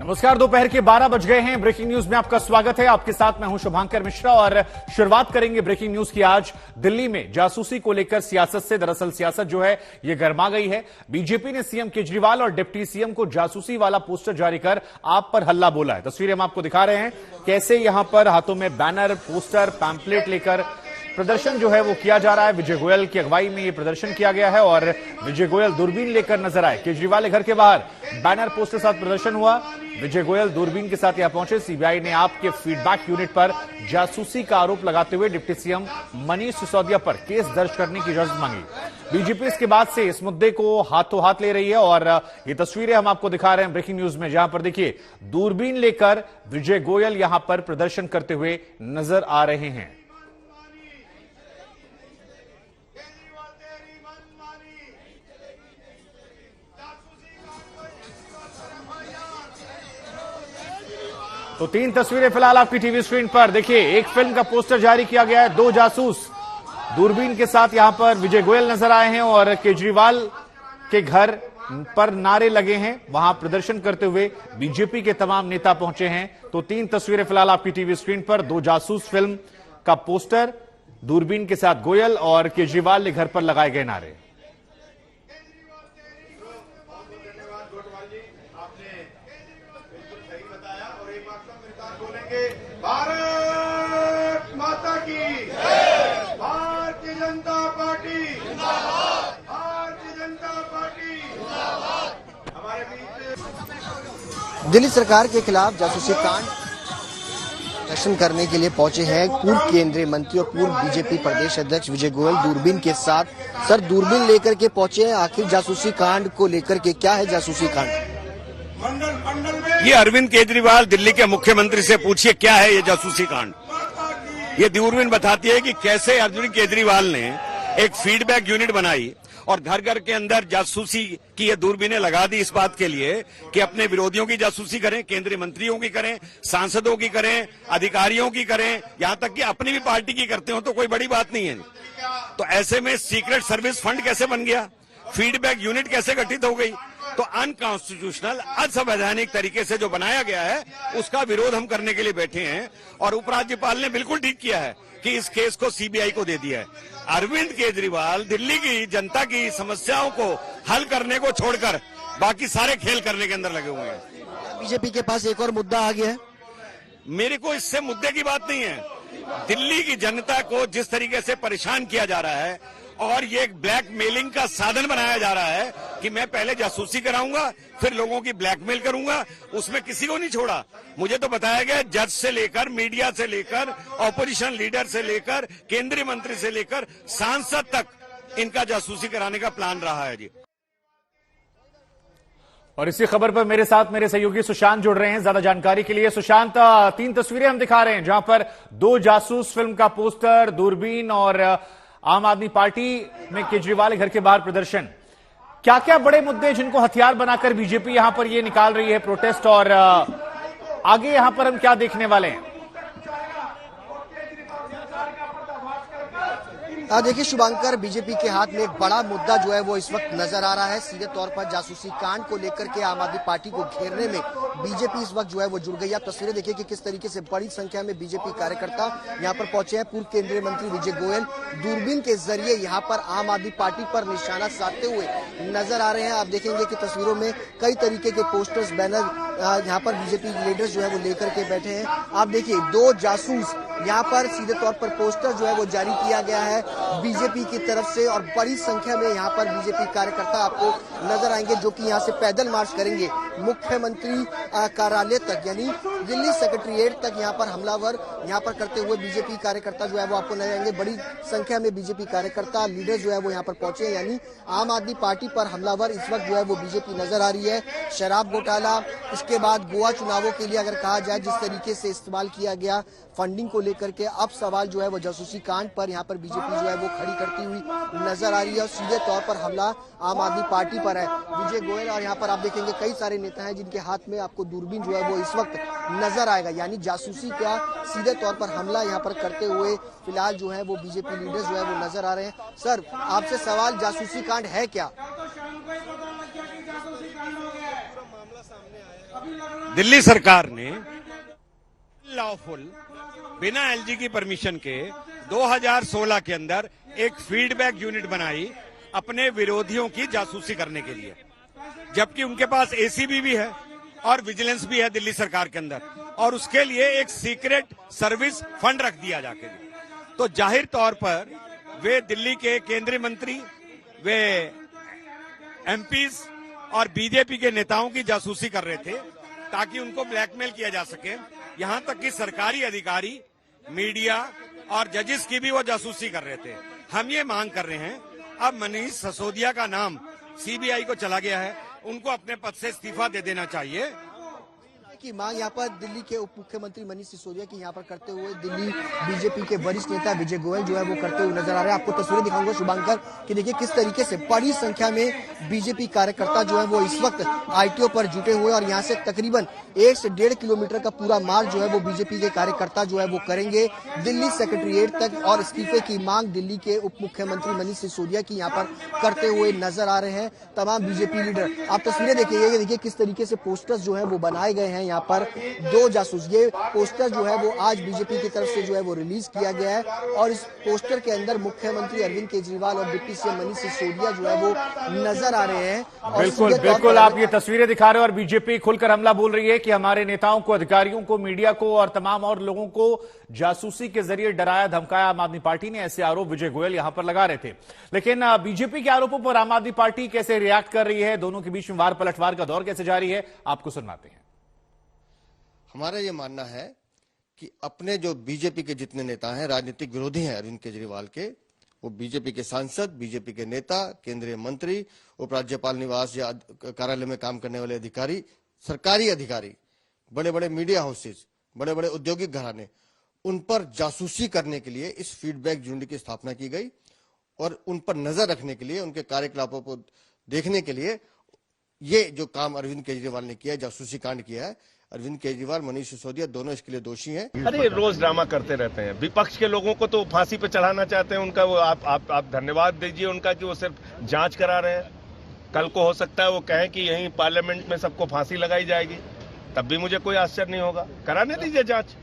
नमस्कार, दोपहर के 12 बज गए हैं। ब्रेकिंग न्यूज में आपका स्वागत है। आपके साथ मैं हूं शुभांकर मिश्रा और शुरुआत करेंगे ब्रेकिंग न्यूज की आज दिल्ली में जासूसी को लेकर सियासत से। दरअसल सियासत जो है ये गर्मा गई है। बीजेपी ने सीएम केजरीवाल और डिप्टी सीएम को जासूसी वाला पोस्टर जारी कर आप पर हल्ला बोला है। तस्वीरें हम आपको दिखा रहे हैं कैसे यहां पर हाथों में बैनर, पोस्टर, पैम्पलेट लेकर प्रदर्शन जो है वो किया जा रहा है। विजय गोयल की अगुवाई में ये प्रदर्शन किया गया है और विजय गोयल दूरबीन लेकर नजर आए। केजरीवाल के घर के बाहर बैनर, पोस्टर के साथ प्रदर्शन हुआ। विजय गोयल दूरबीन के साथ यहां पहुंचे। सीबीआई ने आपके फीडबैक यूनिट पर जासूसी का आरोप लगाते हुए डिप्टी सीएम मनीष सिसोदिया पर केस दर्ज करने की इजाजत मांगी। बीजेपी इसके बाद से इस मुद्दे को हाथों हाथ ले रही है और ये तस्वीरें हम आपको दिखा रहे हैं ब्रेकिंग न्यूज में, जहां पर देखिए दूरबीन लेकर विजय गोयल यहां पर प्रदर्शन करते हुए नजर आ रहे हैं। तो तीन तस्वीरें फिलहाल आपकी टीवी स्क्रीन पर देखिए। एक फिल्म का पोस्टर जारी किया गया है, दो जासूस दूरबीन के साथ यहां पर विजय गोयल नजर आए हैं और केजरीवाल के घर पर नारे लगे हैं। वहां प्रदर्शन करते हुए बीजेपी के तमाम नेता पहुंचे हैं। तो तीन तस्वीरें फिलहाल आपकी टीवी स्क्रीन पर, दो जासूस फिल्म का पोस्टर, दूरबीन के साथ गोयल और केजरीवाल के घर पर लगाए गए नारे। भारत माता की, भारतीय जनता पार्टी, भारतीय जनता पार्टी। हमारे बीच दिल्ली सरकार के खिलाफ जासूसी कांड प्रदर्शन करने के लिए पहुंचे हैं पूर्व केंद्रीय मंत्री और पूर्व बीजेपी प्रदेश अध्यक्ष विजय गोयल दूरबीन के साथ। सर, दूरबीन लेकर के पहुंचे हैं, आखिर जासूसी कांड को लेकर के क्या है जासूसी कांड? ये अरविंद केजरीवाल दिल्ली के मुख्यमंत्री से पूछिए क्या है ये जासूसी कांड। ये दूरबीन बताती है कि कैसे अरविंद केजरीवाल ने एक फीडबैक यूनिट बनाई और घर घर के अंदर जासूसी की ये दूरबीनें लगा दी इस बात के लिए कि अपने विरोधियों की जासूसी करें, केंद्रीय मंत्रियों की करें, सांसदों की करें, अधिकारियों की करें, यहां तक कि अपनी भी पार्टी की करते हो तो कोई बड़ी बात नहीं है। तो ऐसे में सीक्रेट सर्विस फंड कैसे बन गया, फीडबैक यूनिट कैसे गठित हो गई? तो अनकॉन्स्टिट्यूशनल, असंवैधानिक तरीके से जो बनाया गया है उसका विरोध हम करने के लिए बैठे हैं। और उपराज्यपाल ने बिल्कुल ठीक किया है कि इस केस को सीबीआई को दे दिया है। अरविंद केजरीवाल दिल्ली की जनता की समस्याओं को हल करने को छोड़कर बाकी सारे खेल करने के अंदर लगे हुए हैं। बीजेपी के पास एक और मुद्दा आ गया है। मेरे को इससे मुद्दे की बात नहीं है। दिल्ली की जनता को जिस तरीके से परेशान किया जा रहा है और ये एक ब्लैकमेलिंग का साधन बनाया जा रहा है कि मैं पहले जासूसी कराऊंगा फिर लोगों की ब्लैकमेल करूंगा, उसमें किसी को नहीं छोड़ा। मुझे तो बताया गया जज से लेकर, मीडिया से लेकर, ऑपोजिशन लीडर से लेकर, केंद्रीय मंत्री से लेकर सांसद तक इनका जासूसी कराने का प्लान रहा है जी। और इसी खबर पर मेरे साथ मेरे सहयोगी सुशांत जुड़ रहे हैं ज्यादा जानकारी के लिए। सुशांत, तीन तस्वीरें हम दिखा रहे हैं जहां पर दो जासूस फिल्म का पोस्टर, दूरबीन और आम आदमी पार्टी में केजरीवाल घर के बाहर प्रदर्शन। क्या क्या बड़े मुद्दे जिनको हथियार बनाकर बीजेपी यहां पर ये निकाल रही है प्रोटेस्ट, और आगे यहां पर हम क्या देखने वाले हैं? देखिए शुभांकर, बीजेपी के हाथ में एक बड़ा मुद्दा जो है वो इस वक्त नजर आ रहा है। सीधे तौर पर जासूसी कांड को लेकर के आम आदमी पार्टी को घेरने में बीजेपी इस वक्त जो है वो जुड़ गई। आप तस्वीरें देखिए कि किस तरीके से बड़ी संख्या में बीजेपी कार्यकर्ता यहाँ पर पहुंचे हैं। पूर्व केंद्रीय मंत्री विजय गोयल दूरबीन के जरिए यहाँ पर आम आदमी पार्टी पर निशाना साधते हुए नजर आ रहे हैं। आप देखेंगे कि तस्वीरों में कई तरीके के पोस्टर्स, बैनर यहाँ पर बीजेपी लीडर्स जो है वो लेकर के बैठे हैं। आप देखिए दो जासूस यहाँ पर सीधे तौर पर पोस्टर जो है वो जारी किया गया है बीजेपी की तरफ से और बड़ी संख्या में यहाँ पर बीजेपी कार्यकर्ता आपको नजर आएंगे जो कि यहाँ से पैदल मार्च करेंगे मुख्यमंत्री कार्यालय तक, यानी दिल्ली सेक्रेटेरिएट तक। यहाँ पर हमलावर यहाँ पर करते हुए बीजेपी कार्यकर्ता जो है वो आपको नजर आएंगे। बड़ी संख्या में बीजेपी कार्यकर्ता, लीडर जो है वो यहाँ पर पहुंचे हैं, यानी आम आदमी पार्टी पर हमलावर इस वक्त जो है वो बीजेपी नजर आ रही है। शराब घोटाला, इसके बाद गोवा चुनावों के लिए अगर कहा जाए जिस तरीके से इस्तेमाल किया गया फंडिंग को लेकर के, अब सवाल जो है वो जासूसी कांड पर यहाँ पर बीजेपी जो है वो खड़ी करती हुई नजर आ रही है और सीधे तौर पर हमला आम आदमी पार्टी पर है। विजय गोयल और यहाँ पर आप देखेंगे कई सारे नेता हैं जिनके हाथ में आपको दूरबीन जो है वो इस वक्त नजर आएगा, यानी जासूसी का सीधे तौर पर हमला यहाँ पर करते हुए फिलहाल जो है वो बीजेपी लीडर्स जो है वो नजर आ रहे हैं। सर, आपसे सवाल, जासूसी कांड है क्या? दिल्ली सरकार ने लॉफुल बिना एलजी की परमिशन के 2016 के अंदर एक फीडबैक यूनिट बनाई अपने विरोधियों की जासूसी करने के लिए, जबकि उनके पास एसीबी भी है और विजिलेंस भी है दिल्ली सरकार के अंदर, और उसके लिए एक सीक्रेट सर्विस फंड रख दिया जाके। तो जाहिर तौर पर वे दिल्ली के केंद्रीय मंत्री, वे एमपीज और बीजेपी के नेताओं की जासूसी कर रहे थे ताकि उनको ब्लैकमेल किया जा सके। यहां तक कि सरकारी अधिकारी, मीडिया और जजेस की भी वो जासूसी कर रहे थे। हम ये मांग कर रहे हैं, अब मनीष सिसोदिया का नाम सीबीआई को चला गया है, उनको अपने पद से इस्तीफा दे देना चाहिए। की मांग यहाँ पर दिल्ली के उप मुख्यमंत्री मनीष सिसोदिया की यहाँ पर करते हुए दिल्ली बीजेपी के वरिष्ठ नेता विजय गोयल जो है वो करते हुए नजर आ रहे हैं। आपको तस्वीरें दिखाऊंगा शुभांकर कि देखिए किस तरीके से बड़ी संख्या में बीजेपी कार्यकर्ता जो है वो इस वक्त आईटीओ पर जुटे हुए, और यहाँ से तकरीबन 1 से 1.5 किलोमीटर का पूरा मार्च जो है वो बीजेपी के कार्यकर्ता जो है वो करेंगे दिल्ली सेक्रेटेरिएट तक, और इस्तीफे की मांग दिल्ली के उप मुख्यमंत्री मनीष सिसोदिया की यहाँ पर करते हुए नजर आ रहे हैं तमाम बीजेपी लीडर। आप तस्वीरें देखिए किस तरीके से पोस्टर्स जो है वो बनाए गए हैं यहाँ पर। 2 जासूस, ये पोस्टर जो है वो आज बीजेपी की तरफ से जो है वो रिलीज किया गया है, और इस पोस्टर के अंदर मुख्यमंत्री अरविंद केजरीवाल और डिप्टी सीएम मनीष सिसोदिया जो है वो नजर आ रहे हैं। बिल्कुल बिल्कुल, आप ये तस्वीरें दिखा रहे हो और बीजेपी खुलकर हमला बोल रही है कि हमारे नेताओं को, अधिकारियों को, मीडिया को और तमाम और लोगों को जासूसी के जरिए डराया धमकाया आम आदमी पार्टी ने। ऐसे आरोप विजय गोयल यहां पर लगा रहे थे। लेकिन बीजेपी के आरोपों पर आम आदमी पार्टी कैसे रिएक्ट कर रही है, दोनों के बीच में वार पलटवार का दौर कैसे जारी है, आपको सुनाते हैं। हमारा ये मानना है कि अपने जो बीजेपी के जितने नेता हैं, राजनीतिक विरोधी हैं अरविंद केजरीवाल के, वो बीजेपी के सांसद, बीजेपी के नेता, केंद्रीय मंत्री, उपराज्यपाल निवास या कार्यालय में काम करने वाले अधिकारी, सरकारी अधिकारी, बड़े बड़े मीडिया हाउसेज, बड़े बड़े औद्योगिक घराने, उन पर जासूसी करने के लिए इस फीडबैक यूनिट की स्थापना की गई, और उन पर नजर रखने के लिए, उनके कार्यकलापों को देखने के लिए ये जो काम अरविंद केजरीवाल ने किया है, जासूसी कांड किया है। अरविंद केजरीवाल, मनीष सिसोदिया दोनों इसके लिए दोषी हैं। अरे रोज ड्रामा करते रहते हैं। विपक्ष के लोगों को तो फांसी पे चढ़ाना चाहते हैं। उनका वो आप धन्यवाद दीजिए उनका कि वो सिर्फ जांच करा रहे हैं। कल को हो सकता है वो कहें कि यहीं पार्लियामेंट में सबको फांसी लगाई जाएगी, तब भी मुझे कोई आश्चर्य नहीं होगा। कराने दीजिए जांच।